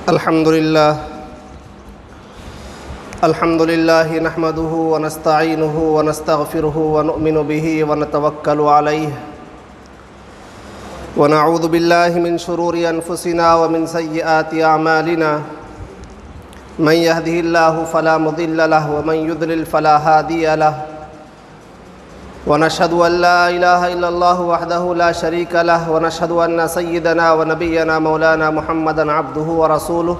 الحمد لله نحمده ونستعينه ونستغفره ونؤمن به ونتوكل عليه ونعوذ بالله من شرور أنفسنا ومن سيئات أعمالنا من يهده الله فلا مضل له ومن يضلل فلا هادي له ونشهد أن لا إله إلا الله وحده لا شريك له ونشهد أن سيدنا ونبينا مولانا محمدا عبده ورسوله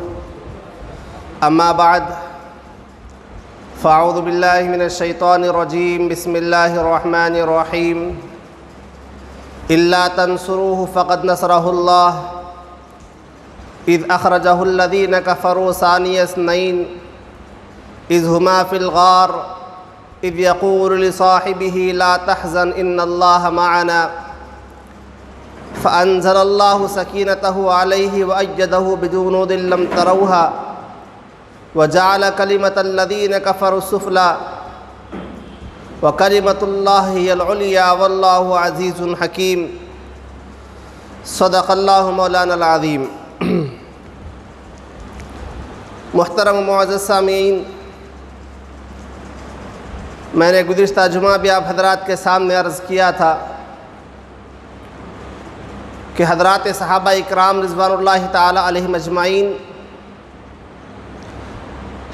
أما بعد فأعوذ بالله من الشيطان الرجيم بسم الله الرحمن الرحيم إلا تنصروه فقد نصره الله إذ أخرجه الذين كفروا ثاني اثنين إذ هما في الغار إذ يقول لصاحبه لا تحزن إن الله معنا فأنزل الله سكينته عليه وأيده بجنود لم تروها وجعل كلمة الذين كفروا السفلى وكلمة الله هي العليا والله عزيز حكيم صدق الله مولانا العظيم. محترم معزز سامعین، میں نے گزشتہ جمعہ بھی آپ حضرات کے سامنے عرض کیا تھا کہ حضرات صحابہ اکرام رضوان اللہ تعالی علیہم اجمعین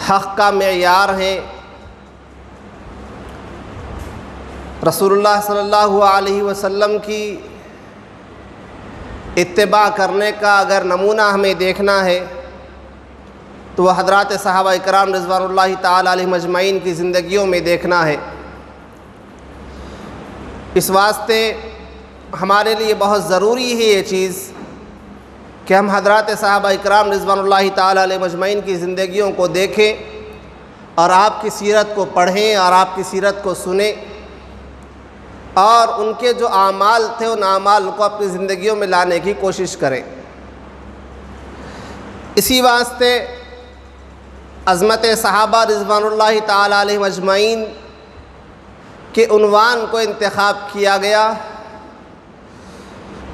حق کا معیار ہیں. رسول اللہ صلی اللہ علیہ وسلم کی اتباع کرنے کا اگر نمونہ ہمیں دیکھنا ہے تو وہ حضرات صحابہ اکرام رضوان اللہ تعالی علیہم اجمعین کی زندگیوں میں دیکھنا ہے. اس واسطے ہمارے لیے بہت ضروری ہے یہ چیز کہ ہم حضرات صحابہ اکرام رضوان اللہ تعالی علیہم اجمعین کی زندگیوں کو دیکھیں اور آپ کی سیرت کو پڑھیں اور آپ کی سیرت کو سنیں اور ان کے جو اعمال تھے ان اعمال کو اپنی زندگیوں میں لانے کی کوشش کریں. اسی واسطے عظمت صحابہ رضوان اللہ تعالی علیہم اجمعین کے عنوان کو انتخاب کیا گیا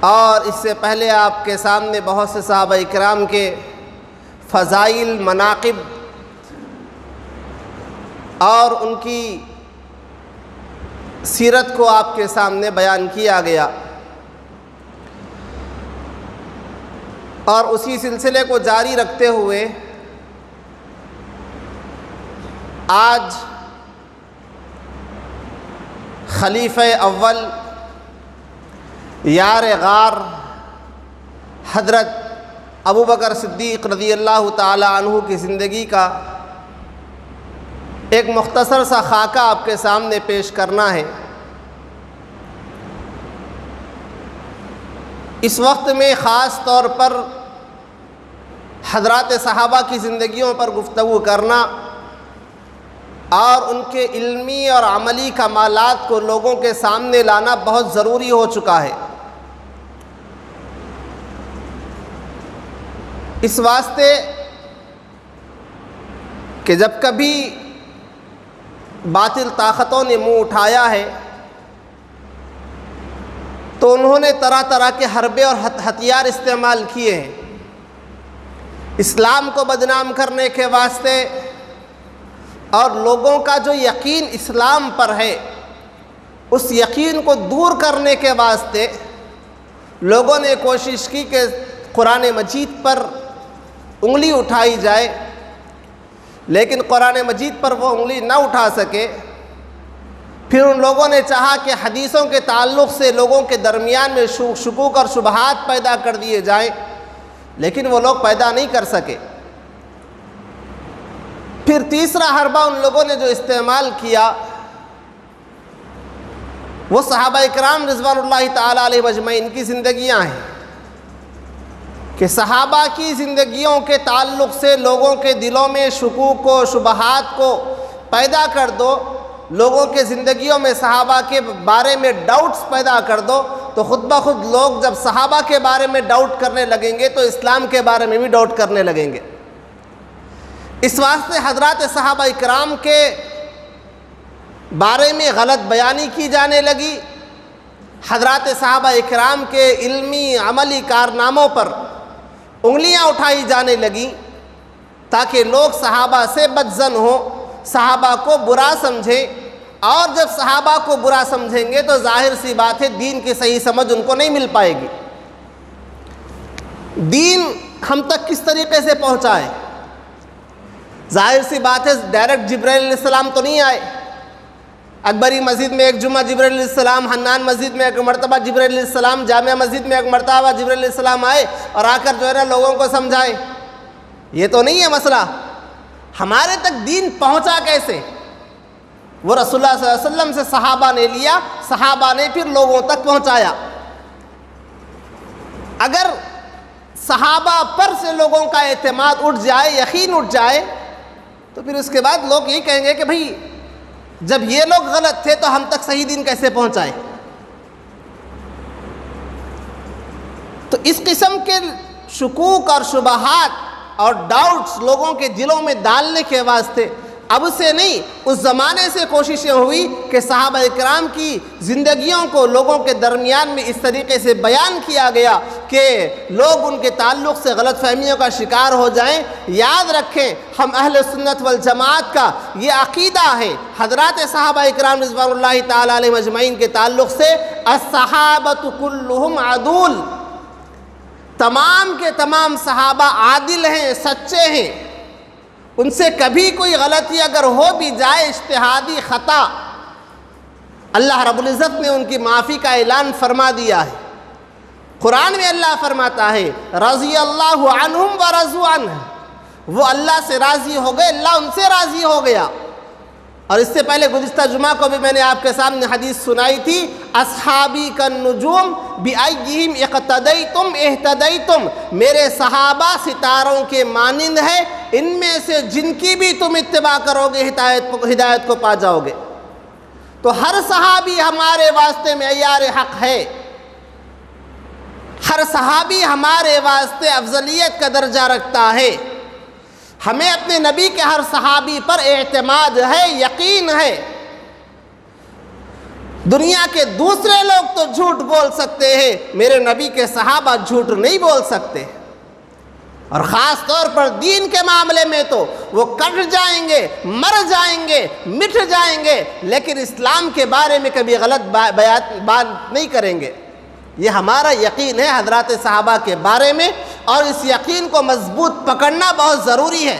اور اس سے پہلے آپ کے سامنے بہت سے صحابہ اکرام کے فضائل، مناقب اور ان کی سیرت کو آپ کے سامنے بیان کیا گیا اور اسی سلسلے کو جاری رکھتے ہوئے آج خلیفہ اول یار غار حضرت ابوبکر صدیق رضی اللہ تعالی عنہ کی زندگی کا ایک مختصر سا خاکہ آپ کے سامنے پیش کرنا ہے. اس وقت میں خاص طور پر حضرات صحابہ کی زندگیوں پر گفتگو کرنا اور ان کے علمی اور عملی کمالات کو لوگوں کے سامنے لانا بہت ضروری ہو چکا ہے. اس واسطے کہ جب کبھی باطل طاقتوں نے منہ اٹھایا ہے تو انہوں نے طرح طرح کے حربے اور ہتھیار استعمال کیے ہیں اسلام کو بدنام کرنے کے واسطے اور لوگوں کا جو یقین اسلام پر ہے اس یقین کو دور کرنے کے واسطے لوگوں نے کوشش کی کہ قرآن مجید پر انگلی اٹھائی جائے، لیکن قرآن مجید پر وہ انگلی نہ اٹھا سکے. پھر ان لوگوں نے چاہا کہ حدیثوں کے تعلق سے لوگوں کے درمیان میں شکوک اور شبہات پیدا کر دیے جائیں، لیکن وہ لوگ پیدا نہیں کر سکے. پھر تیسرا حربہ ان لوگوں نے جو استعمال کیا وہ صحابہ اکرام رضوان اللہ تعالی علیہم اجمعین کی زندگیاں ہیں کہ صحابہ کی زندگیوں کے تعلق سے لوگوں کے دلوں میں شکوک و شبہات کو پیدا کر دو، لوگوں کے زندگیوں میں صحابہ کے بارے میں ڈاؤٹس پیدا کر دو تو خود بخود لوگ جب صحابہ کے بارے میں ڈاؤٹ کرنے لگیں گے تو اسلام کے بارے میں بھی ڈاؤٹ کرنے لگیں گے. اس واسطے حضرات صحابہ اکرام کے بارے میں غلط بیانی کی جانے لگی، حضرات صحابہ اکرام کے علمی عملی کارناموں پر انگلیاں اٹھائی جانے لگیں تاکہ لوگ صحابہ سے بدظن ہوں، صحابہ کو برا سمجھیں، اور جب صحابہ کو برا سمجھیں گے تو ظاہر سی بات ہے دین کی صحیح سمجھ ان کو نہیں مل پائے گی۔ دین ہم تک کس طریقے سے پہنچائے؟ ظاہر سی بات ہے ڈائریکٹ جبرائیل علیہ السلام تو نہیں آئے۔ اکبری مسجد میں ایک جمعہ جبرائیل علیہ السلام، حنان مسجد میں ایک مرتبہ جبرائیل علیہ السلام، جامعہ مسجد میں ایک مرتبہ جبرائیل علیہ السلام آئے اور آ کر جو ہے نا لوگوں کو سمجھائے۔ یہ تو نہیں ہے مسئلہ۔ ہمارے تک دین پہنچا کیسے؟ وہ رسول اللہ صلی اللہ علیہ وسلم سے صحابہ نے لیا، صحابہ نے پھر لوگوں تک پہنچایا۔ اگر صحابہ پر سے لوگوں کا اعتماد اٹھ جائے، یقین اٹھ جائے، تو پھر اس کے بعد لوگ یہ کہیں گے کہ بھئی جب یہ لوگ غلط تھے تو ہم تک صحیح دین کیسے پہنچائے؟ تو اس قسم کے شکوک اور شبہات اور ڈاؤٹس لوگوں کے دلوں میں ڈالنے کے واسطے اب سے نہیں، اس زمانے سے کوششیں ہوئی کہ صحابہ اکرام کی زندگیوں کو لوگوں کے درمیان میں اس طریقے سے بیان کیا گیا کہ لوگ ان کے تعلق سے غلط فہمیوں کا شکار ہو جائیں۔ یاد رکھیں، ہم اہل سنت والجماعت کا یہ عقیدہ ہے حضرات صحابہ اکرام رضوان اللہ تعالی علیہم اجمعین کے تعلق سے، الصحابۃ کلہم عدول، تمام کے تمام صحابہ عادل ہیں، سچے ہیں، ان سے کبھی کوئی غلطی اگر ہو بھی جائے، اجتہادی خطا، اللہ رب العزت نے ان کی معافی کا اعلان فرما دیا ہے۔ قرآن میں اللہ فرماتا ہے رضی اللہ عنہم ورضوا عنہ، وہ اللہ سے راضی ہو گئے، اللہ ان سے راضی ہو گیا۔ اور اس سے پہلے گزشتہ جمعہ کو بھی میں نے آپ کے سامنے حدیث سنائی تھی، اصحابی کالنجوم بأیہم اقتدیتم اہتدیتم، میرے صحابہ ستاروں کے مانند ہے، ان میں سے جن کی بھی تم اتباع کرو گے ہدایت کو پا جاؤ گے۔ تو ہر صحابی ہمارے واسطے معیار حق ہے، ہر صحابی ہمارے واسطے افضلیت کا درجہ رکھتا ہے۔ ہمیں اپنے نبی کے ہر صحابی پر اعتماد ہے، یقین ہے۔ دنیا کے دوسرے لوگ تو جھوٹ بول سکتے ہیں، میرے نبی کے صحابہ جھوٹ نہیں بول سکتے، اور خاص طور پر دین کے معاملے میں تو وہ کٹ جائیں گے، مر جائیں گے، مٹ جائیں گے، لیکن اسلام کے بارے میں کبھی غلط بات نہیں کریں گے۔ یہ ہمارا یقین ہے حضرات صحابہ کے بارے میں، اور اس یقین کو مضبوط پکڑنا بہت ضروری ہے۔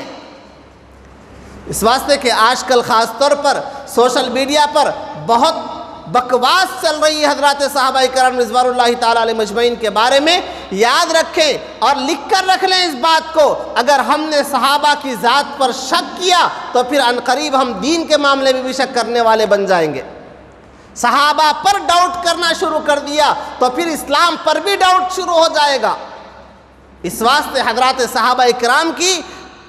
اس واسطے کہ آج کل خاص طور پر سوشل میڈیا پر بہت بکواس چل رہی ہے حضرات صحابہ کرام رضوان اللہ تعالی علیہم اجمعین کے بارے میں۔ یاد رکھیں اور لکھ کر رکھ لیں اس بات کو، اگر ہم نے صحابہ کی ذات پر شک کیا تو پھر عنقریب ہم دین کے معاملے میں بھی شک کرنے والے بن جائیں گے۔ صحابہ پر ڈاؤٹ کرنا شروع کر دیا تو پھر اسلام پر بھی ڈاؤٹ شروع ہو جائے گا۔ اس واسطے حضرات صحابہ اکرام کی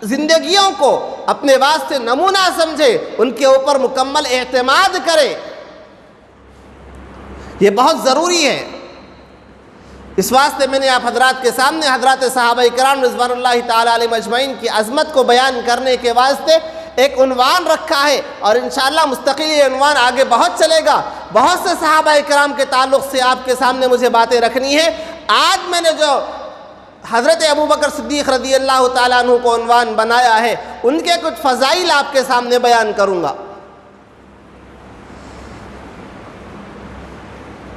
زندگیوں کو اپنے واسطے نمونہ سمجھے، ان کے اوپر مکمل اعتماد کرے، یہ بہت ضروری ہے۔ اس واسطے میں نے آپ حضرات کے سامنے حضرات صحابہ اکرام رضوان اللہ تعالی علیہم اجمعین کی عظمت کو بیان کرنے کے واسطے ایک عنوان رکھا ہے، اور انشاءاللہ مستقل یہ عنوان آگے بہت چلے گا۔ بہت سے صحابہ اکرام کے تعلق سے آپ کے سامنے مجھے باتیں رکھنی ہے۔ آج میں نے جو حضرت ابوبکر صدیق رضی اللہ تعالیٰ عنہ کو عنوان بنایا ہے، ان کے کچھ فضائل آپ کے سامنے بیان کروں گا۔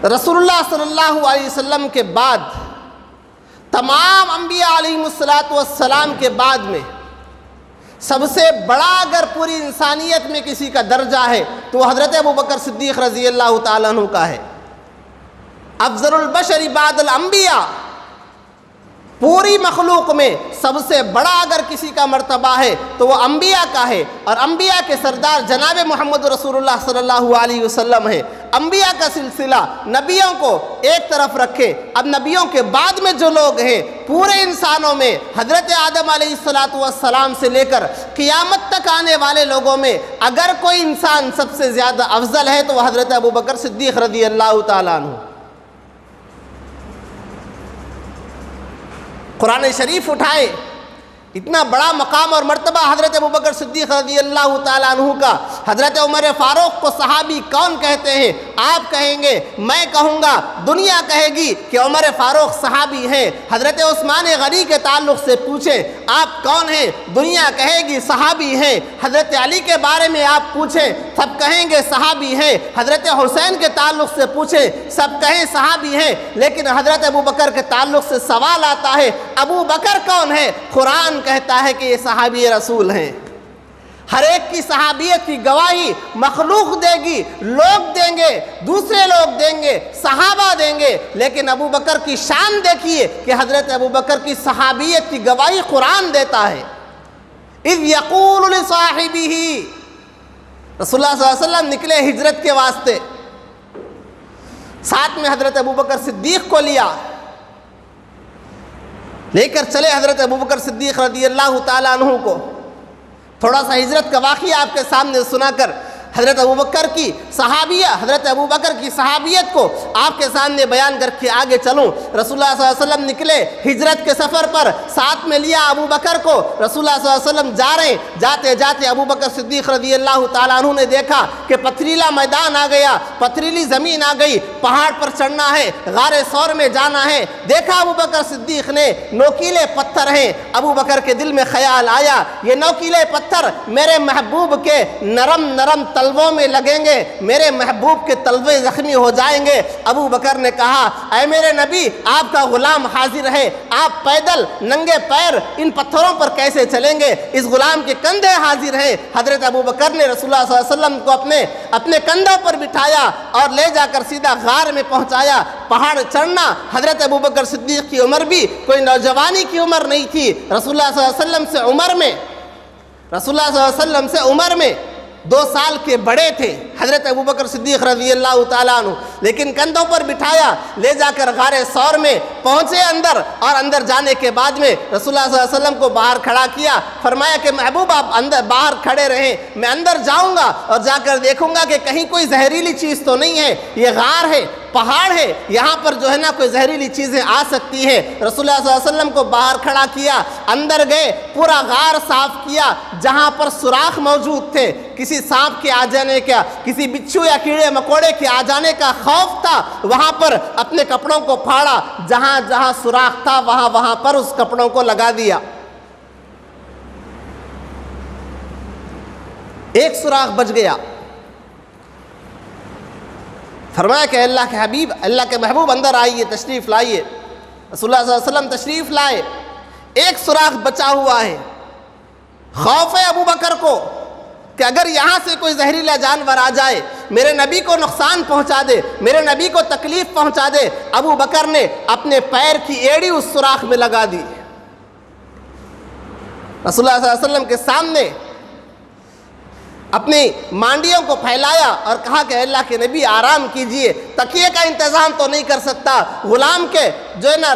رسول اللہ صلی اللہ علیہ وسلم کے بعد تمام انبیاء علیہم السلام کے بعد میں سب سے بڑا اگر پوری انسانیت میں کسی کا درجہ ہے تو وہ حضرت ابوبکر صدیق رضی اللہ تعالیٰ عنہ کا ہے۔ افضل البشر بعد الانبیاء، پوری مخلوق میں سب سے بڑا اگر کسی کا مرتبہ ہے تو وہ انبیاء کا ہے، اور انبیاء کے سردار جناب محمد رسول اللہ صلی اللہ علیہ وسلم ہے۔ انبیاء کا سلسلہ نبیوں کو ایک طرف رکھے، اب نبیوں کے بعد میں جو لوگ ہیں پورے انسانوں میں حضرت آدم علیہ السلام سے لے کر قیامت تک آنے والے لوگوں میں اگر کوئی انسان سب سے زیادہ افضل ہے تو وہ حضرت ابوبکر صدیق رضی اللہ تعالیٰ عنہ۔ قرآن شریف اٹھائے، اتنا بڑا مقام اور مرتبہ حضرت ابوبکر صدیق رضی اللہ تعالیٰ عنہ کا۔ حضرت عمر فاروق کو صحابی کون کہتے ہیں؟ آپ کہیں گے، میں کہوں گا، دنیا کہے گی کہ عمر فاروق صحابی ہیں۔ حضرت عثمان غنی کے تعلق سے پوچھیں، آپ کون ہیں؟ دنیا کہے گی صحابی ہیں۔ حضرت علی کے بارے میں آپ پوچھیں، سب کہیں گے صحابی ہیں۔ حضرت حسین کے تعلق سے پوچھیں، سب کہیں صحابی ہیں۔ لیکن حضرت ابوبکر کے تعلق سے سوال آتا ہے، ابو بکر کون ہے؟ قرآن کہتا ہے کہ یہ صحابی رسول ہیں۔ ہر ایک کی صحابیت کی گواہی مخلوق دے گی، لوگ دیں گے، دوسرے لوگ دیں گے، صحابہ دیں گے، لیکن ابو بکر کی شان دیکھیے کہ حضرت ابو بکر کی صحابیت کی گواہی قرآن دیتا ہے۔ اذ یقول لصاحبہ، رسول اللہ صلی اللہ علیہ وسلم نکلے ہجرت کے واسطے، ساتھ میں حضرت ابوبکر صدیق کو لے کر چلے حضرت ابوبکر صدیق رضی اللہ تعالیٰ عنہ کو۔ تھوڑا سا ہجرت کا واقعہ آپ کے سامنے سنا کر حضرت ابوبکر کی صحابیہ، حضرت ابوبکر کی صحابیت کو آپ کے سامنے بیان کر کے آگے چلوں۔ رسول اللہ صلی اللہ علیہ وسلم نکلے ہجرت کے سفر پر، ساتھ میں لیا ابوبکر کو۔ رسول اللہ صلی اللہ علیہ وسلم جا رہے، جاتے جاتے ابوبکر صدیق رضی اللہ تعالیٰ عنہ نے دیکھا کہ پتھریلا میدان آ گیا، پتھریلی زمین آ گئی، پہاڑ پر چڑھنا ہے، غار ثور میں جانا ہے۔ دیکھا ابوبکر صدیق نے نوکیلے پتھر ہیں۔ ابوبکر کے دل میں خیال آیا، یہ نوکیلے پتھر میرے محبوب کے نرم نرم تلووں میں لگیں گے، میرے محبوب کے تلوے زخمی ہو جائیں گے۔ ابو بکر نے کہا، اے میرے نبی، آپ کا غلام حاضر ہے، آپ پیدل ننگے پیر ان پتھروں پر کیسے چلیں گے؟ اس غلام کے کندھے حاضر ہیں۔ حضرت ابو بکر نے رسول اللہ صلی اللہ علیہ وسلم کو اپنے کندھوں پر بٹھایا اور لے جا کر سیدھا غار میں پہنچایا۔ پہاڑ چڑھنا، حضرت ابو بکر صدیق کی عمر بھی کوئی نوجوانی کی عمر نہیں تھی، رسول اللہ صلی اللہ علیہ وسلم سے عمر میں 2 سال کے بڑے تھے حضرت ابوبکر صدیق رضی اللہ تعالیٰ عنہ، لیکن کندھوں پر بٹھایا، لے جا کر غار ثور میں پہنچے اندر، اور اندر جانے کے بعد میں رسول اللہ صلی اللہ علیہ وسلم کو باہر کھڑا کیا، فرمایا کہ محبوب آپ اندر باہر کھڑے رہیں، میں اندر جاؤں گا اور جا کر دیکھوں گا کہ کہیں کوئی زہریلی چیز تو نہیں ہے، یہ غار ہے، پہاڑ ہے، یہاں پر جو ہے نا کوئی زہریلی چیزیں آ سکتی ہیں۔ رسول اللہ صلی اللہ علیہ وسلم کو باہر کھڑا کیا، اندر گئے، پورا غار صاف کیا، جہاں پر سوراخ موجود تھے، کسی سانپ کے آ جانے کا، کسی بچھو یا کیڑے مکوڑے کے آ جانے کا خوف تھا، وہاں پر اپنے کپڑوں کو پھاڑا، جہاں جہاں سوراخ تھا وہاں پر اس کپڑوں کو لگا دیا۔ ایک سوراخ بچ گیا، فرمایا کہ اللہ کے حبیب، اللہ کے محبوب اندر آئیے، تشریف لائیے۔ رسول اللہ صلی اللہ علیہ وسلم تشریف لائے، ایک سوراخ بچا ہوا ہے۔ خوف ہے ابو بکر کو کہ اگر یہاں سے کوئی زہریلا جانور آ جائے، میرے نبی کو نقصان پہنچا دے، میرے نبی کو تکلیف پہنچا دے۔ ابو بکر نے اپنے پیر کی ایڑی اس سوراخ میں لگا دی، رسول اللہ صلی اللہ علیہ وسلم کے سامنے اپنی مانڈیوں کو پھیلایا اور کہا کہ اللہ کے نبی آرام کیجئے، تکیے کا انتظام تو نہیں کر سکتا، غلام کے جو ہے نا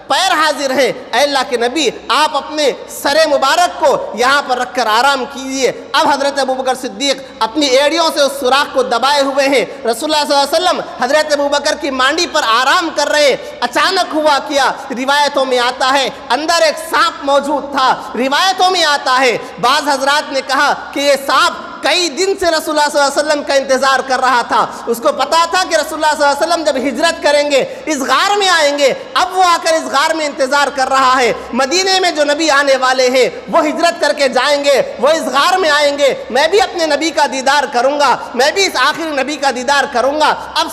پیر حاضر ہیں، اے اللہ کے نبی آپ اپنے سر مبارک کو یہاں پر رکھ کر آرام کیجئے۔ اب حضرت ابوبکر صدیق اپنی ایڑیوں سے اس سوراخ کو دبائے ہوئے ہیں، رسول اللہ صلی اللہ علیہ وسلم حضرت ابوبکر کی مانڈی پر آرام کر رہے ہیں۔ اچانک ہوا کیا، روایتوں میں آتا ہے اندر ایک سانپ موجود تھا، روایتوں میں آتا ہے بعض حضرات نے کہا کہ یہ سانپ کئی دن سے رسول اللہ صلی اللہ علیہ وسلم کا انتظار کر رہا تھا، اس کو پتا تھا کہ رسول اللہ صلی اللہ علیہ وسلم جب ہجرت کریں گے اس غار میں آئیں گے، اب وہ آ کر اس غار میں انتظار کر رہا ہے۔ مدینے میں جو نبی آنے والے ہیں وہ ہجرت کر کے جائیں گے، وہ اس غار میں آئیں گے، میں بھی اپنے نبی کا دیدار کروں گا، میں بھی اس آخری نبی کا دیدار کروں گا۔ اب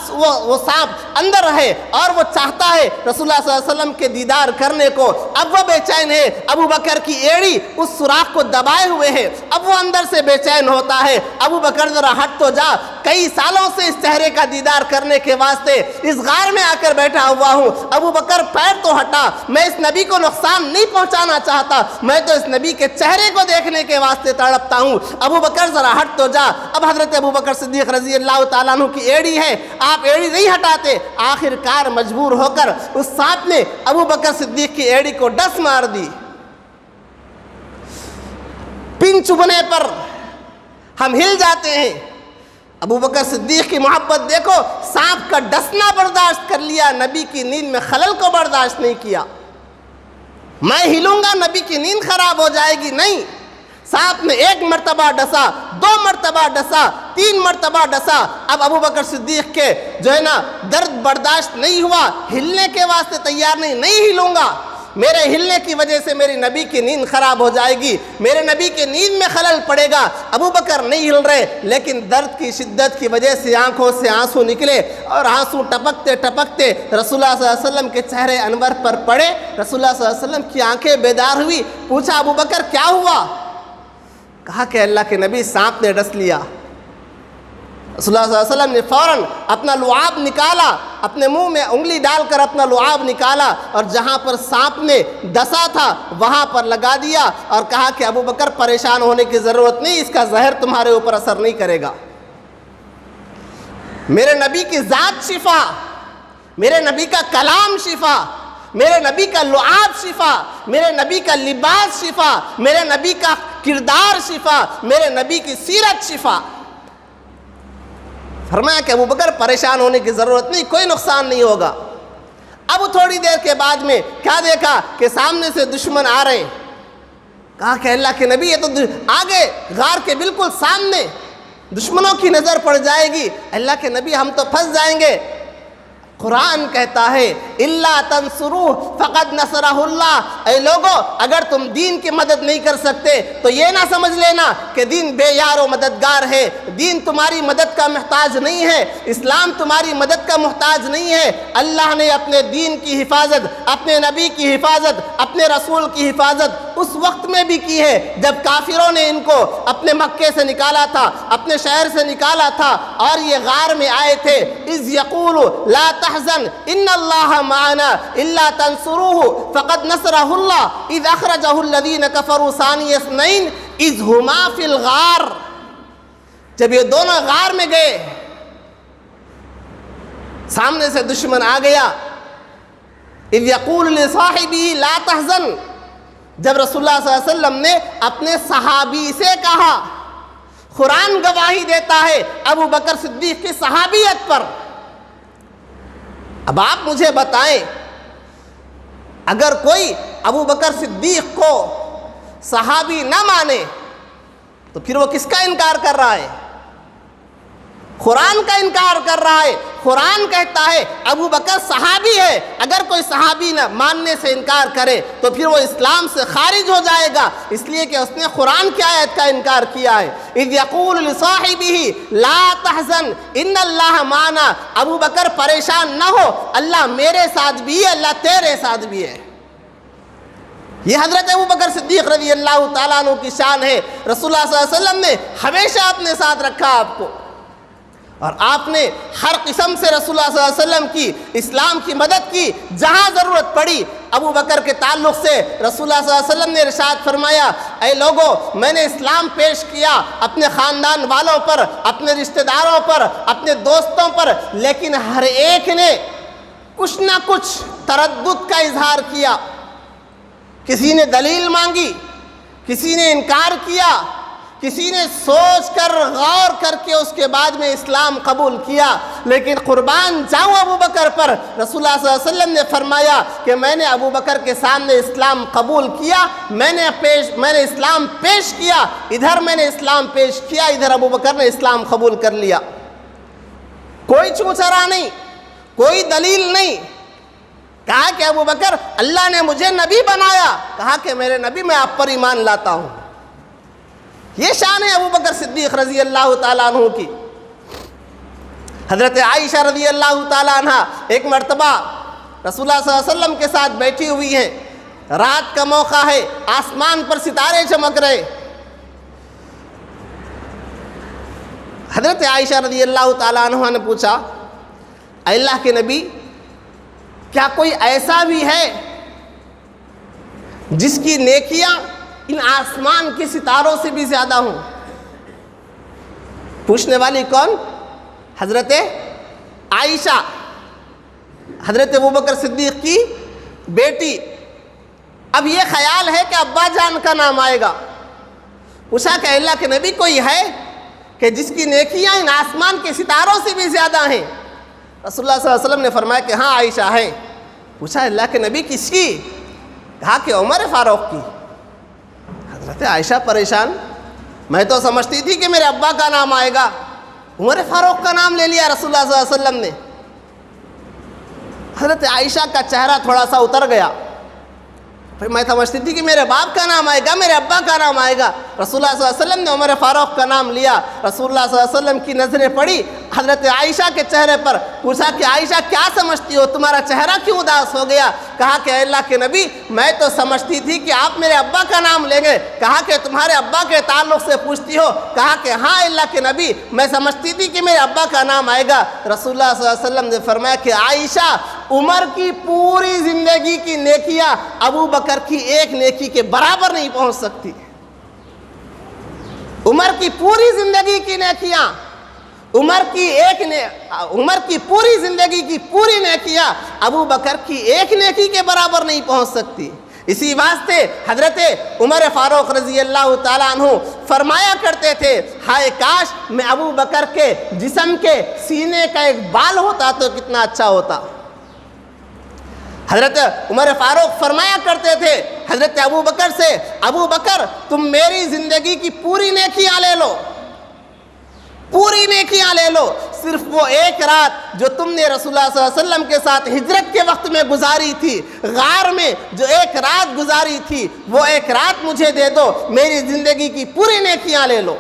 وہ سانپ اندر ہے اور وہ چاہتا ہے رسول اللہ صلی اللہ علیہ وسلم کے دیدار کرنے کو، اب وہ بے چین ہے، ابو بکر کی ایڑی اس سوراخ کو دبائے ہوئے ہے، اب وہ اندر سے بے چین ہوتا ہے، ابو بکر ذرا ہٹ تو جا، کئی سالوں سے اس چہرے کا دیدار کرنے کے واسطے اس غار میں آ کر بیٹھا ہوا ہوں، ابو بکر پیر تو ہٹا، میں اس نبی کو نقصان نہیں پہنچانا چاہتا، میں تو اس نبی کے چہرے کو دیکھنے کے واسطے تڑپتا ہوں، ابو بکر ذرا ہٹ تو جا۔ اب حضرت ابو بکر صدیق رضی اللہ تعالیٰ عنہ کی ایڑی ہے، آپ ایڑی نہیں ہٹاتے، آخر کار مجبور ہو کر اس سانپ نے ابو بکر صدیق کی ایڑی کو ڈس مار دی۔ پن چبھنے پر ہم ہل جاتے ہیں، ابو بکر صدیق کی محبت دیکھو، سانپ کا ڈسنا برداشت کر لیا، نبی کی نیند میں خلل کو برداشت نہیں کیا۔ میں ہلوں گا نبی کی نیند خراب ہو جائے گی؟ نہیں، سانپ نے 1 مرتبہ ڈسا، 2 مرتبہ ڈسا، 3 مرتبہ ڈسا، اب ابو بکر صدیق کے جو ہے نا درد برداشت نہیں ہوا، ہلنے کے واسطے تیار نہیں ہلوں گا، میرے ہلنے کی وجہ سے میری نبی کی نیند خراب ہو جائے گی، میرے نبی کی نیند میں خلل پڑے گا۔ ابو بکر نہیں ہل رہے، لیکن درد کی شدت کی وجہ سے آنکھوں سے آنسو نکلے، اور آنسو ٹپکتے ٹپکتے رسول اللہ صلی اللہ علیہ وسلم کے چہرے انور پر پڑے۔ رسول اللہ صلی اللہ علیہ وسلم کی آنکھیں بیدار ہوئی، پوچھا ابو بکر کیا ہوا؟ کہا کہ اللہ کے نبی سانپ نے ڈس لیا۔ رسول اللہ صلی اللہ علیہ وسلم نے فوراً اپنا لعاب نکالا، اپنے منہ میں انگلی ڈال کر اپنا لعاب نکالا، اور جہاں پر سانپ نے ڈسا تھا وہاں پر لگا دیا، اور کہا کہ ابو بکر پریشان ہونے کی ضرورت نہیں، اس کا زہر تمہارے اوپر اثر نہیں کرے گا۔ میرے نبی کی ذات شفا، میرے نبی کا کلام شفا، میرے نبی کا لعاب شفا، میرے نبی کا لباس شفا، میرے نبی کا کردار شفا، میرے نبی کی سیرت شفا۔ فرمایا کہ ابو بکر پریشان ہونے کی ضرورت نہیں، کوئی نقصان نہیں ہوگا۔ اب تھوڑی دیر کے بعد میں کیا دیکھا کہ سامنے سے دشمن آ رہے ہیں۔ کہا کہ اللہ کے نبی یہ تو آگے غار کے بالکل سامنے دشمنوں کی نظر پڑ جائے گی، اللہ کے نبی ہم تو پھنس جائیں گے۔ قرآن کہتا ہے اِلَّا تَنْصُرُوهُ فَقَدْ نَصَرَهُ اللَّهُ، اے لوگو اگر تم دین کی مدد نہیں کر سکتے تو یہ نہ سمجھ لینا کہ دین بے یار و مددگار ہے، دین تمہاری مدد کا محتاج نہیں ہے، اسلام تمہاری مدد کا محتاج نہیں ہے۔ اللہ نے اپنے دین کی حفاظت، اپنے نبی کی حفاظت، اپنے رسول کی حفاظت اس وقت میں بھی کی ہے جب کافروں نے ان کو اپنے مکے سے نکالا تھا، اپنے شہر سے نکالا تھا، اور یہ غار میں آئے تھے۔ اِذْ يَقُولُ لَا تحزن ان اللہ معنا الا تنصروه فقد نصره اللہ اذ اخرجه الذين كفروا ثاني اثنين اذ هما في الغار، جب یہ دونوں غار میں گئے سامنے سے دشمن آ گیا۔ اذ يقول لصاحبه لا تحزن، جب رسول اللہ صلی اللہ علیہ وسلم نے اپنے صحابی سے کہا، قرآن گواہی دیتا ہے ابو بکر صدیق کی صحابیت پر۔ اب آپ مجھے بتائیں، اگر کوئی ابو بکر صدیق کو صحابی نہ مانے تو پھر وہ کس کا انکار کر رہا ہے؟ قرآن کا انکار کر رہا ہے۔ قرآن کہتا ہے ابو بکر صحابی ہے، اگر کوئی صحابی نہ ماننے سے انکار کرے تو پھر وہ اسلام سے خارج ہو جائے گا، اس لیے کہ اس نے قرآن کی آیت کا انکار کیا ہے۔ اذ یقول لصاحبہ لا تحزن ان اللہ معنا، ابو بکر پریشان نہ ہو، اللہ میرے ساتھ بھی ہے، اللہ تیرے ساتھ بھی ہے۔ یہ حضرت ابو بکر صدیق رضی اللہ تعالیٰ عنہ کی شان ہے۔ رسول اللہ صلی اللہ علیہ وسلم نے ہمیشہ اپنے ساتھ رکھا آپ کو، اور آپ نے ہر قسم سے رسول اللہ صلی اللہ علیہ وسلم کی اسلام کی مدد کی جہاں ضرورت پڑی۔ ابو بکر کے تعلق سے رسول اللہ صلی اللہ علیہ وسلم نے ارشاد فرمایا، اے لوگو میں نے اسلام پیش کیا اپنے خاندان والوں پر، اپنے رشتہ داروں پر، اپنے دوستوں پر، لیکن ہر ایک نے کچھ نہ کچھ تردد کا اظہار کیا، کسی نے دلیل مانگی، کسی نے انکار کیا، کسی نے سوچ کر غور کر کے اس کے بعد میں اسلام قبول کیا۔ لیکن قربان جاؤں ابو بکر پر، رسول اللہ صلی اللہ علیہ وسلم نے فرمایا کہ میں نے ابو بکر کے سامنے اسلام قبول کیا، میں نے اسلام پیش کیا، ادھر میں نے اسلام پیش کیا، ادھر ابو بکر نے اسلام قبول کر لیا۔ کوئی چوچرا نہیں، کوئی دلیل نہیں۔ کہا کہ ابو بکر اللہ نے مجھے نبی بنایا، کہا کہ میرے نبی میں آپ پر ایمان لاتا ہوں۔ یہ شان ہے ابو بکر صدیق رضی اللہ تعالیٰ عنہ کی۔ حضرت عائشہ رضی اللہ تعالیٰ عنہ ایک مرتبہ رسول اللہ صلی اللہ علیہ وسلم کے ساتھ بیٹھی ہوئی ہیں، رات کا موقع ہے، آسمان پر ستارے چمک رہے۔ حضرت عائشہ رضی اللہ تعالیٰ عنہ نے پوچھا، اے اللہ کے نبی کیا کوئی ایسا بھی ہے جس کی نیکیاں ان آسمان کے ستاروں سے بھی زیادہ ہوں؟ پوچھنے والی کون؟ حضرت عائشہ، حضرت ابوبکر صدیق کی بیٹی۔ اب یہ خیال ہے کہ ابا جان کا نام آئے گا۔ پوچھا کہ اللہ کے نبی کوئی ہے کہ جس کی نیکیاں ان آسمان کے ستاروں سے بھی زیادہ ہیں؟ رسول اللہ صلی اللہ علیہ وسلم نے فرمایا کہ ہاں عائشہ ہے۔ پوچھا اللہ کے نبی کس کی؟ کہا کہ عمر فاروق کی۔ حضرت عائشہ پریشان، میں تو سمجھتی تھی کہ میرے ابا کا نام آئے گا، عمر فاروق کا نام لے لیا رسول اللہ صلی اللہ علیہ وسلم نے۔ حضرت عائشہ کا چہرہ تھوڑا سا اتر گیا، پھر میں سمجھتی تھی کہ میرے باپ کا نام آئے گا، میرے ابا کا نام آئے گا۔ رسول اللہ صلی اللہ علیہ وسلم نے عمر فاروق کا نام لیا۔ رسول اللہ صلی اللہ علیہ وسلم کی نظریں پڑی حضرت عائشہ کے چہرے پر، پوچھا کہ عائشہ کیا سمجھتی ہو، تمہارا چہرہ کیوں اداس ہو گیا؟ کہا کہ اے اللہ کے نبی، میں تو سمجھتی تھی کہ آپ میرے ابا کا نام لیں گے۔ کہا کہ تمہارے ابا کے تعلق سے پوچھتی ہو؟ کہا کہ ہاں اللہ کے نبی، میں سمجھتی تھی کہ میرے ابا کا نام آئے گا۔ رسول اللہ صلی اللہ علیہ وسلم نے فرمایا کہ عائشہ، عمر کی پوری زندگی کی نیکیاں ابو بکر کی ایک نیکی کے برابر نہیں پہنچ سکتی۔ عمر کی پوری زندگی کی نیکیاں، عمر کی پوری زندگی کی پوری نیکیاں ابو بکر کی ایک نیکی کے برابر نہیں پہنچ سکتی۔ اسی واسطے حضرت عمر فاروق رضی اللہ تعالیٰ عنہ فرمایا کرتے تھے، ہائے کاش میں ابو بکر کے جسم کے سینے کا ایک بال ہوتا تو کتنا اچھا ہوتا۔ حضرت عمر فاروق فرمایا کرتے تھے حضرت ابو بکر سے، ابو بکر تم میری زندگی کی پوری نیکیاں لے لو، پوری نیکیاں لے لو، صرف وہ ایک رات جو تم نے رسول اللہ صلی اللہ علیہ وسلم کے ساتھ ہجرت کے وقت میں گزاری تھی، غار میں جو ایک رات گزاری تھی، وہ ایک رات مجھے دے دو، میری زندگی کی پوری نیکیاں لے لو۔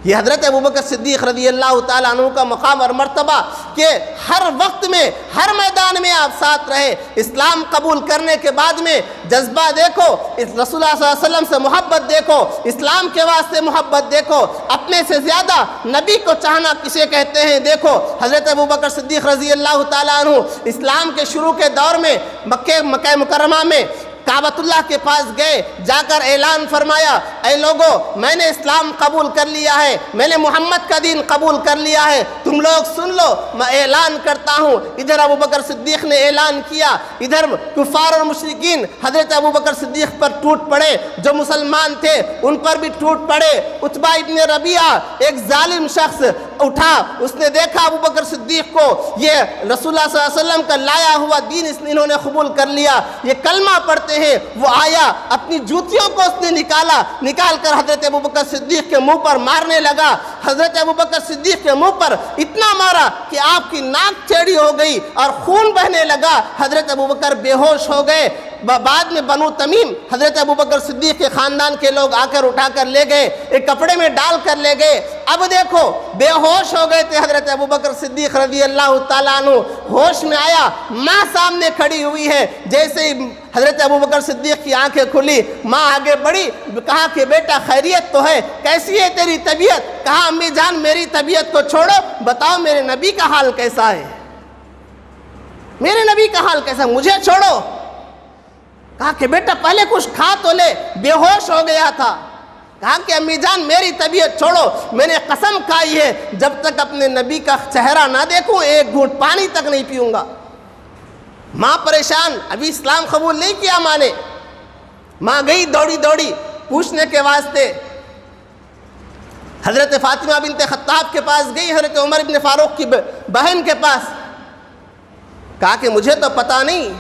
یہ حضرت ابوبکر صدیق رضی اللہ تعالیٰ عنہ کا مقام اور مرتبہ کہ ہر وقت میں، ہر میدان میں آپ ساتھ رہے۔ اسلام قبول کرنے کے بعد میں جذبہ دیکھو، رسول اللہ صلی اللہ علیہ وسلم سے محبت دیکھو، اسلام کے واسطے محبت دیکھو، اپنے سے زیادہ نبی کو چاہنا کسے کہتے ہیں دیکھو۔ حضرت ابوبکر صدیق رضی اللہ تعالیٰ عنہ اسلام کے شروع کے دور میں مکہ مکرمہ میں کعبۃ اللہ کے پاس گئے، جا کر اعلان فرمایا، اے لوگو میں نے اسلام قبول کر لیا ہے، میں نے محمد کا دین قبول کر لیا ہے، تم لوگ سن لو، میں اعلان کرتا ہوں۔ ادھر ابوبکر صدیق نے اعلان کیا، ادھر کفار اور مشرکین حضرت ابوبکر صدیق پر ٹوٹ پڑے، جو مسلمان تھے ان پر بھی ٹوٹ پڑے۔ عتبہ ابن ربیعہ ایک ظالم شخص اٹھا، اس نے دیکھا ابوبکر صدیق کو، یہ رسول اللہ صلی اللہ علیہ وسلم کا لایا ہوا دین انہوں نے قبول کر لیا، یہ کلمہ پڑھتے ہیں۔ وہ آیا، اپنی جوتیوں کو اس نے نکال کر حضرت ابوبکر صدیق کے منہ پر مارنے لگا۔ حضرت ابوبکر صدیق کے منہ پر اتنا مارا کہ آپ کی ناک ٹیڑھی ہو گئی اور خون بہنے لگا۔ حضرت ابوبکر بے ہوش ہو گئے۔ بعد میں بنو تمیم حضرت ابوبکر صدیق کے خاندان کے لوگ آ کر اٹھا کر لے گئے، ایک کپڑے میں ڈال کر لے گئے۔ اب دیکھو بے ہوش ہو گئے تھے حضرت ابوبکر صدیق رضی اللہ تعالیٰ عنہ، ہوش میں آیا، ماں سامنے کھڑی ہوئی ہے۔ جیسے ہی حضرت ابوبکر صدیق کی آنکھیں کھلی، ماں آگے بڑھی، کہا کہ بیٹا خیریت تو ہے، کیسی ہے تیری طبیعت؟ کہا امی جان میری طبیعت کو چھوڑو، بتاؤ میرے نبی کا حال کیسا ہے، میرے نبی کا حال کیسا ہے، مجھے چھوڑو۔ کہا کہ بیٹا پہلے کچھ کھا تو لے، بے ہوش ہو گیا تھا۔ کہا کہ امی جان میری طبیعت چھوڑو، میں نے قسم کھائی ہے جب تک اپنے نبی کا چہرہ نہ دیکھوں ایک گھونٹ پانی تک نہیں پیوں گا۔ ماں پریشان، ابھی اسلام قبول نہیں کیا ماں نے۔ ماں گئی دوڑی پوچھنے کے واسطے، حضرت فاطمہ بنت خطاب کے پاس گئی، حضرت عمر بن فاروق کی بہن کے پاس۔ کہا کہ مجھے تو پتہ نہیں،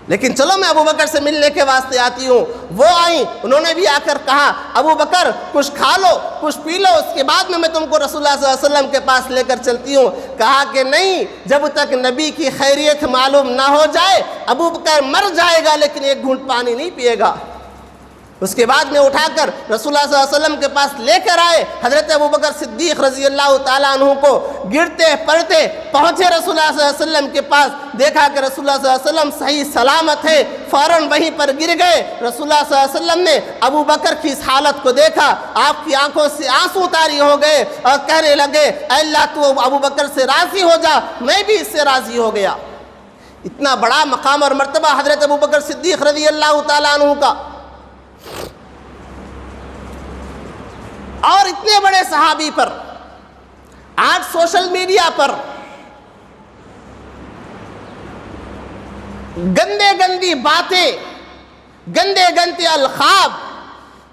لیکن چلو میں ابو بکر سے ملنے کے واسطے آتی ہوں۔ وہ آئیں، انہوں نے بھی آ کر کہا ابو بکر کچھ کھا لو، کچھ پی لو، اس کے بعد میں تم کو رسول اللہ صلی اللہ علیہ وسلم کے پاس لے کر چلتی ہوں۔ کہا کہ نہیں، جب تک نبی کی خیریت معلوم نہ ہو جائے ابو بکر مر جائے گا لیکن ایک گھونٹ پانی نہیں پیے گا۔ اس کے بعد میں اٹھا کر رسول اللہ صلی اللہ علیہ وسلم کے پاس لے کر آئے۔ حضرت ابوبکر صدیق رضی اللہ تعالیٰ عنہ کو گرتے پڑتے پہنچے رسول اللہ صلی اللہ علیہ وسلم کے پاس، دیکھا کہ رسول اللہ صلی اللہ علیہ وسلم صحیح سلامت ہے، فوراً وہیں پر گر گئے۔ رسول اللہ صلی اللہ علیہ وسلم نے ابو بکر کی اس حالت کو دیکھا، آپ کی آنکھوں سے آنسو طاری ہو گئے اور کہنے لگے اے اللہ تو ابو بکر سے راضی ہو جا، میں بھی اس سے راضی ہو گیا۔ اتنا بڑا مقام اور مرتبہ حضرت ابوبکر صدیق رضی اللہ تعالیٰ عنہ کا۔ اور اتنے بڑے صحابی پر آج سوشل میڈیا پر گندی باتیں، گندے القاب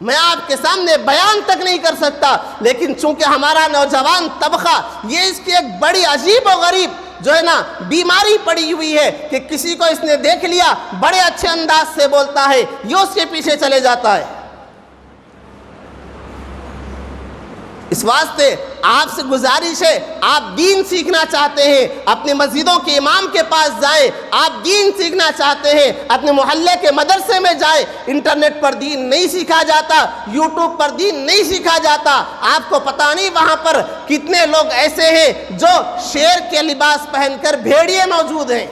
میں آپ کے سامنے بیان تک نہیں کر سکتا، لیکن چونکہ ہمارا نوجوان طبقہ یہ اس کی ایک بڑی عجیب و غریب جو ہے نا بیماری پڑی ہوئی ہے کہ کسی کو اس نے دیکھ لیا بڑے اچھے انداز سے بولتا ہے، یہ اس کے پیچھے چلے جاتا ہے۔ اس واسطے آپ سے گزارش ہے، آپ دین سیکھنا چاہتے ہیں اپنے مسجدوں کے امام کے پاس جائیں، آپ دین سیکھنا چاہتے ہیں اپنے محلے کے مدرسے میں جائیں۔ انٹرنیٹ پر دین نہیں سیکھا جاتا، یوٹیوب پر دین نہیں سیکھا جاتا۔ آپ کو پتہ نہیں وہاں پر کتنے لوگ ایسے ہیں جو شیر کے لباس پہن کر بھیڑیے موجود ہیں،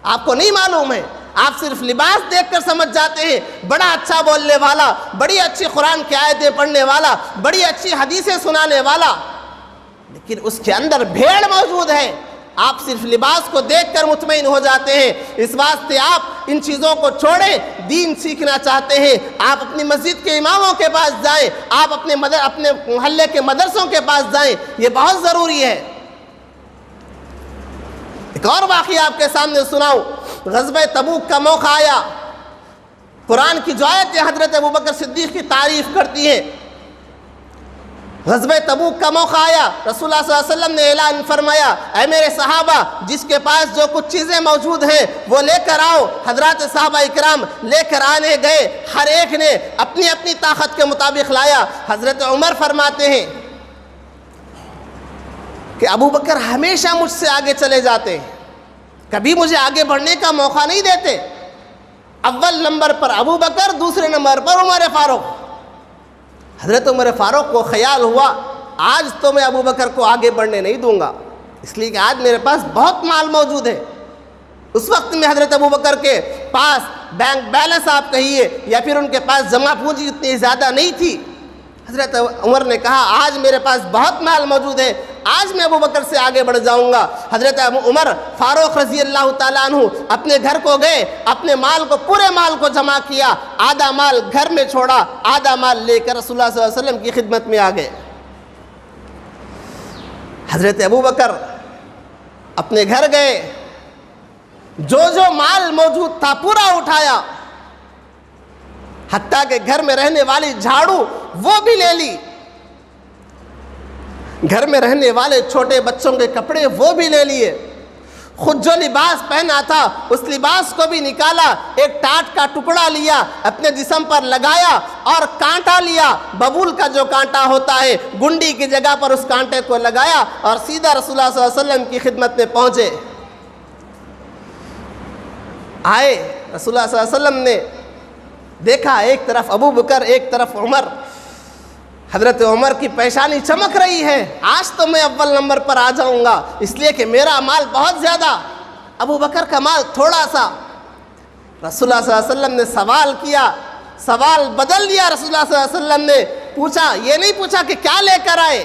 آپ کو نہیں معلوم ہے۔ آپ صرف لباس دیکھ کر سمجھ جاتے ہیں بڑا اچھا بولنے والا، بڑی اچھی قرآن کی آیتیں پڑھنے والا، بڑی اچھی حدیثیں سنانے والا، لیکن اس کے اندر بھیڑ موجود ہے۔ آپ صرف لباس کو دیکھ کر مطمئن ہو جاتے ہیں۔ اس واسطے آپ ان چیزوں کو چھوڑیں، دین سیکھنا چاہتے ہیں آپ اپنی مسجد کے اماموں کے پاس جائیں، آپ اپنے محلے کے مدرسوں کے پاس جائیں، یہ بہت ضروری ہے۔ ایک اور واقعہ آپ کے سامنے سناؤں۔ غزوہ تبوک کا موقع آیا، قرآن کی جو آیتیں حضرت ابوبکر صدیق کی تعریف کرتی ہیں۔ غزوہ تبوک کا موقع آیا، رسول اللہ صلی اللہ علیہ وسلم نے اعلان فرمایا، اے میرے صحابہ، جس کے پاس جو کچھ چیزیں موجود ہیں وہ لے کر آؤ۔ حضرات صحابہ اکرام لے کر آنے گئے، ہر ایک نے اپنی اپنی طاقت کے مطابق لایا۔ حضرت عمر فرماتے ہیں کہ ابوبکر ہمیشہ مجھ سے آگے چلے جاتے ہیں، کبھی مجھے آگے بڑھنے کا موقع نہیں دیتے۔ اول نمبر پر ابوبکر، دوسرے نمبر پر عمر فاروق۔ حضرت عمر فاروق کو خیال ہوا آج تو میں ابوبکر کو آگے بڑھنے نہیں دوں گا، اس لیے کہ آج میرے پاس بہت مال موجود ہے۔ اس وقت میں حضرت ابوبکر کے پاس بینک بیلنس آپ کہیے یا پھر ان کے پاس جمع پونجی اتنی زیادہ نہیں تھی۔ حضرت عمر نے کہا آج میرے پاس بہت مال موجود ہے، آج میں ابوبکر سے آگے بڑھ جاؤں گا۔ حضرت عمر فاروق رضی اللہ تعالیٰ عنہ اپنے گھر کو گئے، اپنے مال کو، پورے مال کو جمع کیا، آدھا مال گھر میں چھوڑا، آدھا مال لے کر رسول اللہ صلی اللہ علیہ وسلم کی خدمت میں آ گئے۔ حضرت ابوبکر اپنے گھر گئے، جو مال موجود تھا پورا اٹھایا، حتیٰ کہ گھر میں رہنے والی جھاڑو وہ بھی لے لی، گھر میں رہنے والے چھوٹے بچوں کے کپڑے وہ بھی لے لیے، خود جو لباس پہنا تھا اس لباس کو بھی نکالا، ایک ٹاٹ کا ٹکڑا لیا، اپنے جسم پر لگایا اور کانٹا لیا، ببول کا جو کانٹا ہوتا ہے گنڈی کی جگہ پر اس کانٹے کو لگایا اور سیدھا رسول اللہ صلی اللہ علیہ وسلم کی خدمت میں پہنچے۔ آئے رسول اللہ صلی اللہ علیہ وسلم نے دیکھا، ایک طرف ابوبکر ایک طرف عمر۔ حضرت عمر کی پیشانی چمک رہی ہے، آج تو میں اول نمبر پر آ جاؤں گا، اس لیے کہ میرا مال بہت زیادہ، ابوبکر کا مال تھوڑا سا۔ رسول اللہ صلی اللہ علیہ وسلم نے سوال کیا، سوال بدل دیا۔ رسول اللہ صلی اللہ علیہ وسلم نے پوچھا، یہ نہیں پوچھا کہ کیا لے کر آئے،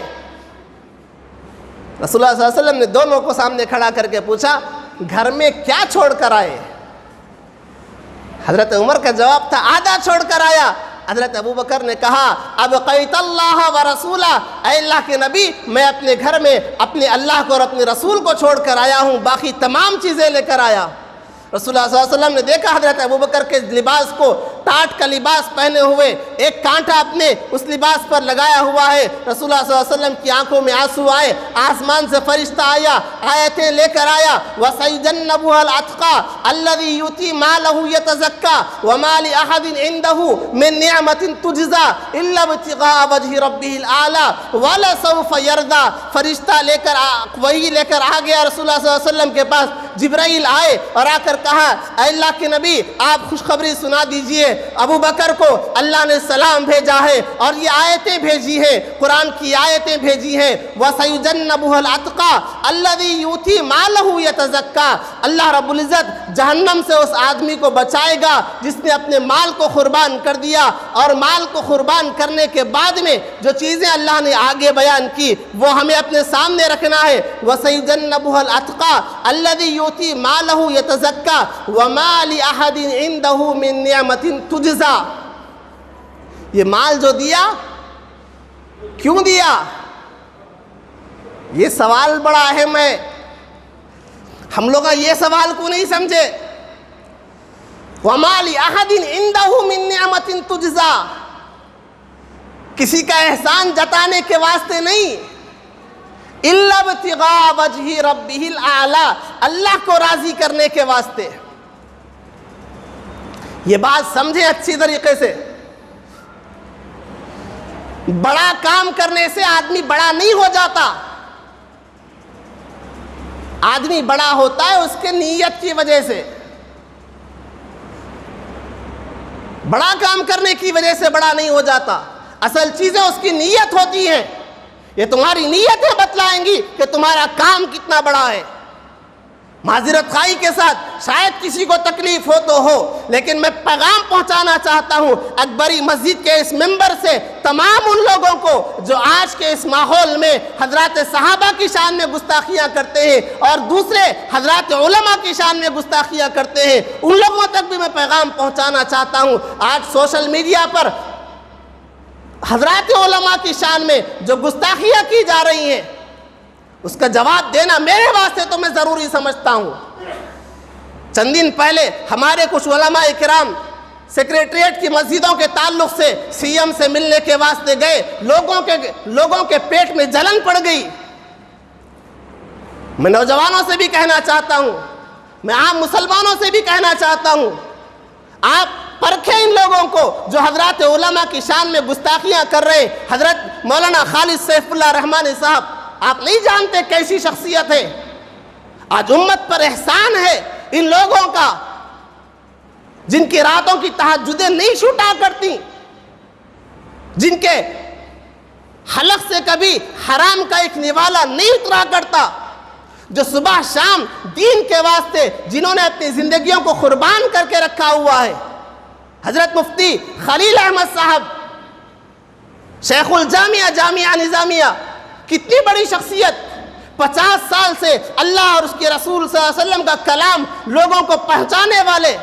رسول اللہ صلی اللہ علیہ وسلم نے دونوں کو سامنے کھڑا کر کے پوچھا گھر میں کیا چھوڑ کر آئے۔ حضرت عمر کا جواب تھا آدھا چھوڑ کر آیا۔ حضرت ابوبکر نے کہا ابقیت اللہ و رسولہ، اے اللہ کے نبی، میں اپنے گھر میں اپنے اللہ کو اور اپنے رسول کو چھوڑ کر آیا ہوں، باقی تمام چیزیں لے کر آیا۔ رسول اللہ صلی اللہ علیہ وسلم نے دیکھا حضرت ابوبکر کے لباس کو، ٹاٹ کا لباس پہنے ہوئے، ایک کانٹا اپنے اس لباس پر لگایا ہوا ہے۔ رسول اللہ صلی اللہ علیہ وسلم کی آنکھوں میں آنسو آئے، آسمان سے فرشتہ آیا، آیتیں لے کر آیا، وَسَيُجَنَّبُهَا الْأَتْقَى الَّذِي يُؤْتِي مَالَهُ يَتَزَكَّى وَمَا لِأَحَدٍ عِندَهُ مِن نِّعْمَةٍ تُجْزَى إِلَّا ابْتِغَاءَ وَجْهِ رَبِّهِ الْأَعْلَى وَلَسَوْفَ يَرْضَى۔ فرشتہ لے کر وہی لے کر آ گیا رسول اللہ صلی اللہ علیہ وسلم کے پاس۔ جبرائیل آئے اور آ کر کہا اے اللہ کے نبی، آپ خوشخبری سنا دیجئے، ابو بکر کو اللہ نے سلام بھیجا ہے اور یہ آیتیں بھیجی ہیں، قرآن کی آیتیں بھیجی ہیں، وَسَيُجَنَّبُهَا الْأَتْقَى الَّذِي يُؤْتِي مَالَهُ يَتَزَكَّى۔ اللہ رب العزت جہنم سے اس آدمی کو بچائے گا جس نے اپنے مال کو قربان کر دیا، اور مال کو قربان کرنے کے بعد میں جو چیزیں اللہ نے آگے بیان کی وہ ہمیں اپنے سامنے رکھنا ہے۔ وَسَيُجَنَّبُهَا الْأَتْقَى الَّذِي يُؤْتِي مَالَهُ يَتَزَكَّى وَمَا لِأَحَدٍ عِندَهُ مِن نِّعْمَةٍ تُجْزَى۔ یہ مال جو دیا کیوں دیا، یہ سوال بڑا اہم ہے۔ ہم لوگ یہ سوال کو نہیں سمجھے۔ وَمَا لِأَحَدٍ عِندَهُ مِن نِّعْمَةٍ تُجْزَى، کسی کا احسان جتانے کے واسطے نہیں، الا ابتغاء وجہ ربہ الاعلی، اللہ کو راضی کرنے کے واسطے۔ یہ بات سمجھیں اچھی طریقے سے، بڑا کام کرنے سے آدمی بڑا نہیں ہو جاتا، آدمی بڑا ہوتا ہے اس کے نیت کی وجہ سے۔ بڑا کام کرنے کی وجہ سے بڑا نہیں ہو جاتا، اصل چیزیں اس کی نیت ہوتی ہیں۔ یہ تمہاری نیتیں بتلائیں گی کہ تمہارا کام کتنا بڑا ہے۔ معذرت خواہی کے ساتھ شاید کسی کو تکلیف ہو تو ہو، لیکن میں پیغام پہنچانا چاہتا ہوں اکبری مسجد کے اس منبر سے تمام ان لوگوں کو جو آج کے اس ماحول میں حضرات صحابہ کی شان میں گستاخیاں کرتے ہیں اور دوسرے حضرات علماء کی شان میں گستاخیاں کرتے ہیں، ان لوگوں تک بھی میں پیغام پہنچانا چاہتا ہوں۔ آج سوشل میڈیا پر حضرات علماء کی شان میں جو گستاخیاں کی جا رہی ہیں، اس کا جواب دینا میرے واسطے تو میں ضروری سمجھتا ہوں۔ چند دن پہلے ہمارے کچھ علماء کرام سیکریٹریٹ کی مسجدوں کے تعلق سے سی ایم سے ملنے کے واسطے گئے، لوگوں کے پیٹ میں جلن پڑ گئی۔ میں نوجوانوں سے بھی کہنا چاہتا ہوں، میں عام مسلمانوں سے بھی کہنا چاہتا ہوں، آپ پرکھیں ان لوگوں کو جو حضرات علماء کی شان میں گستاخیاں کر رہے ہیں۔ حضرت مولانا خالد سیف اللہ رحمانی صاحب، آپ نہیں جانتے کیسی شخصیت ہے۔ آج امت پر احسان ہے ان لوگوں کا جن کی راتوں کی تہجدیں نہیں چھوٹا کرتی، جن کے حلق سے کبھی حرام کا ایک نوالا نہیں اترا کرتا، جو صبح شام دین کے واسطے جنہوں نے اپنی زندگیوں کو قربان کر کے رکھا ہوا ہے۔ حضرت مفتی خلیل احمد صاحب، شیخ الجامعہ جامعہ نظامیہ، کتنی بڑی شخصیت، 50 سال سے اللہ اور اس کے رسول صلی اللہ علیہ وسلم کا کلام لوگوں کو پہنچانے والے،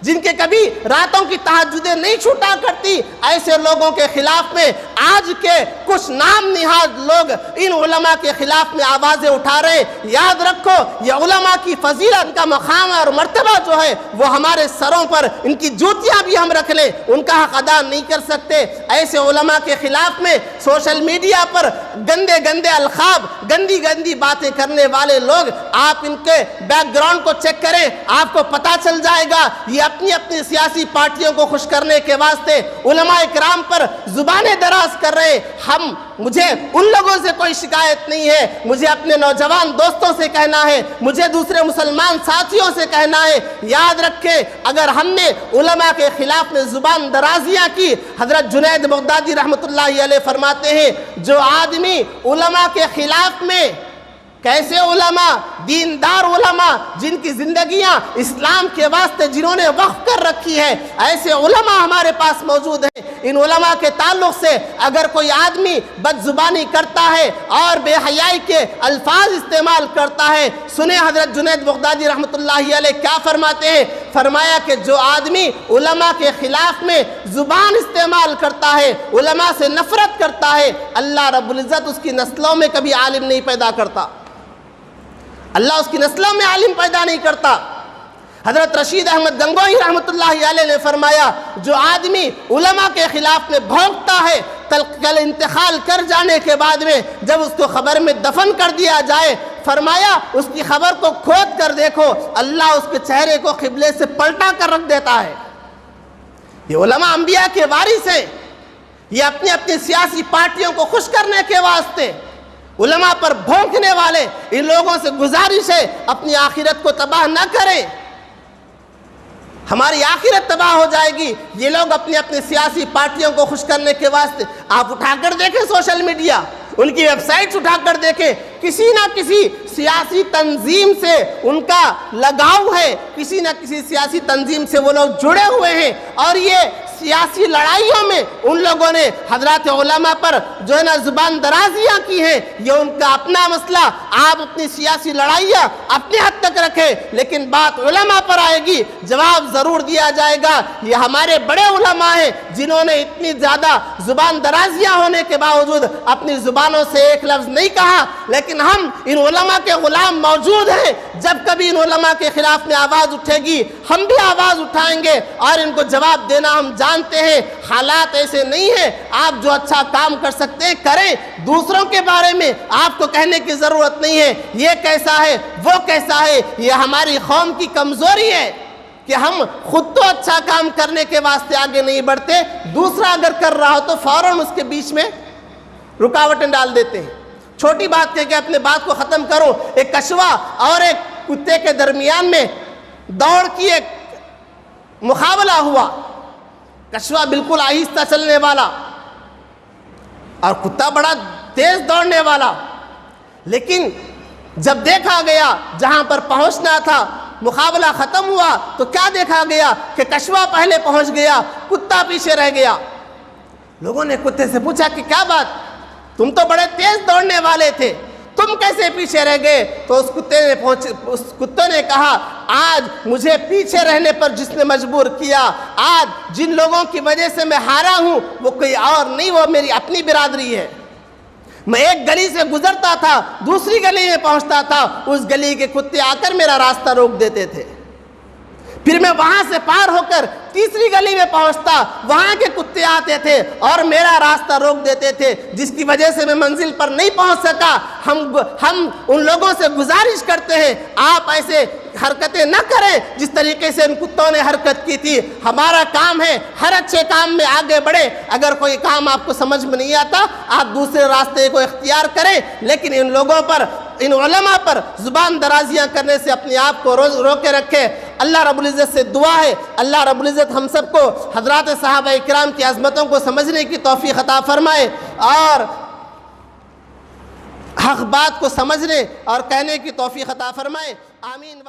جن کے کبھی راتوں کی تہجدیں نہیں چھوٹا کرتی، ایسے لوگوں کے خلاف میں آج کے کچھ نام نہاد لوگ ان علماء کے خلاف میں آوازیں اٹھا رہے ہیں۔ یاد رکھو، یہ علماء کی فضیلت کا مقام اور مرتبہ جو ہے وہ ہمارے سروں پر، ان کی جوتیاں بھی ہم رکھ لیں ان کا حق ادا نہیں کر سکتے۔ ایسے علماء کے خلاف میں سوشل میڈیا پر گندے گندے القاب، گندی گندی باتیں کرنے والے لوگ، آپ ان کے بیک گراؤنڈ کو چیک کریں، آپ کو پتہ چل جائے گا یہ اپنی سیاسی پارٹیوں کو خوش کرنے کے واسطے علماء کرام پر زبانیں دراز کر رہے ہیں۔ مجھے ان لوگوں سے کوئی شکایت نہیں ہے، مجھے اپنے نوجوان دوستوں سے کہنا ہے، مجھے دوسرے مسلمان ساتھیوں سے کہنا ہے، یاد رکھیں اگر ہم نے علماء کے خلاف میں زبان درازیاں کی، حضرت جنید بغدادی رحمۃ اللہ علیہ فرماتے ہیں جو آدمی علماء کے خلاف میں، کیسے علماء، دیندار علماء جن کی زندگیاں اسلام کے واسطے جنہوں نے وقف کر رکھی ہے، ایسے علماء ہمارے پاس موجود ہیں۔ ان علماء کے تعلق سے اگر کوئی آدمی بد زبانی کرتا ہے اور بے حیائی کے الفاظ استعمال کرتا ہے، سنیں حضرت جنید بغدادی رحمۃ اللہ علیہ کیا فرماتے ہیں۔ فرمایا کہ جو آدمی علماء کے خلاف میں زبان استعمال کرتا ہے، علماء سے نفرت کرتا ہے، اللہ رب العزت اس کی نسلوں میں کبھی عالم نہیں پیدا کرتا، اللہ اس کی نسلوں میں عالم پیدا نہیں کرتا۔ حضرت رشید احمد گنگوہی رحمۃ اللہ علیہ نے فرمایا جو آدمی علماء کے خلاف میں بھونکتا ہے، کل انتقال کر جانے کے بعد میں جب اس کو خبر میں دفن کر دیا جائے، فرمایا اس کی خبر کو کھود کر دیکھو، اللہ اس کے چہرے کو قبلے سے پلٹا کر رکھ دیتا ہے۔ یہ علماء انبیاء کے وارث ہیں، یہ اپنی سیاسی پارٹیوں کو خوش کرنے کے واسطے علماء پر بھونکنے والے، ان لوگوں سے گزارش ہے اپنی آخرت کو تباہ نہ کریں، ہماری آخرت تباہ ہو جائے گی۔ یہ لوگ اپنی سیاسی پارٹیوں کو خوش کرنے کے واسطے، آپ اٹھا کر دیکھیں سوشل میڈیا، ان کی ویب سائٹس اٹھا کر دیکھیں، کسی نہ کسی سیاسی تنظیم سے ان کا لگاؤ ہے، کسی نہ کسی سیاسی تنظیم سے وہ لوگ جڑے ہوئے ہیں، اور یہ سیاسی لڑائیوں میں ان لوگوں نے حضرات علماء پر جو ہے نا زبان درازیاں کی ہیں، یہ ان کا اپنا مسئلہ، آپ اپنی سیاسی لڑائیاں اپنے حد تک رکھیں، لیکن بات علماء پر آئے گی، جواب ضرور دیا جائے گا۔ یہ ہمارے بڑے علماء ہیں جنہوں نے اتنی زیادہ زبان درازیاں ہونے کے باوجود اپنی زبانوں سے ایک لفظ نہیں کہا، لیکن ہم ان علماء کے غلام موجود ہیں۔ جب کبھی ان علماء کے خلاف میں آواز اٹھے گی ہم بھی آواز اٹھائیں گے اور ان کو جواب دینا ہم جانتے ہیں۔ حالات ایسے نہیں ہیں، آپ جو اچھا کام کر سکتے ہیں کریں، دوسروں کے بارے میں آپ کو کہنے کی ضرورت نہیں ہے یہ کیسا ہے وہ کیسا ہے۔ یہ ہماری قوم کی کمزوری ہے کہ ہم خود تو اچھا کام کرنے کے واسطے آگے نہیں بڑھتے، دوسرا اگر کر رہا ہو تو فوراً اس کے بیچ میں رکاوٹیں ڈال دیتے ہیں۔ چھوٹی بات کہہ کے اپنے بات کو ختم کروں، ایک کشوا اور ایک کتے کے درمیان میں دوڑ کی ایک مقابلہ ہوا۔ کشوا بالکل آہستہ چلنے والا اور کتا بڑا تیز دوڑنے والا، لیکن جب دیکھا گیا جہاں پر پہنچنا تھا مقابلہ ختم ہوا تو کیا دیکھا گیا کہ کشوا پہلے پہنچ گیا، کتا پیچھے رہ گیا۔ لوگوں نے کتے سے پوچھا کہ کیا بات، تم تو بڑے تیز دوڑنے والے تھے، تم کیسے پیچھے رہ گئے؟ تو اس کتے نے کہا آج مجھے پیچھے رہنے پر جس نے مجبور کیا، آج جن لوگوں کی وجہ سے میں ہارا ہوں وہ کوئی اور نہیں، وہ میری اپنی برادری ہے۔ میں ایک گلی سے گزرتا تھا دوسری گلی میں پہنچتا تھا، اس گلی کے کتے آ کر میرا راستہ روک دیتے تھے، پھر میں وہاں سے پار ہو کر تیسری گلی میں پہنچتا، وہاں کے کتے آتے تھے اور میرا راستہ روک دیتے تھے، جس کی وجہ سے میں منزل پر نہیں پہنچ سکا۔ ہم ان لوگوں سے گزارش کرتے ہیں آپ ایسے حرکتیں نہ کریں جس طریقے سے ان کتوں نے حرکت کی تھی۔ ہمارا کام ہے ہر اچھے کام میں آگے بڑھیں، اگر کوئی کام آپ کو سمجھ میں نہیں آتا آپ دوسرے راستے کو اختیار کریں، لیکن ان لوگوں پر، ان علماء پر زبان درازیاں کرنے سے اپنے آپ کو روکے رکھے۔ اللہ رب العزت سے دعا ہے اللہ رب العزت ہم سب کو حضرات صحابہ اکرام کی عظمتوں کو سمجھنے کی توفیق عطا فرمائے اور حق بات کو سمجھنے اور کہنے کی توفیق عطا فرمائے۔ آمین۔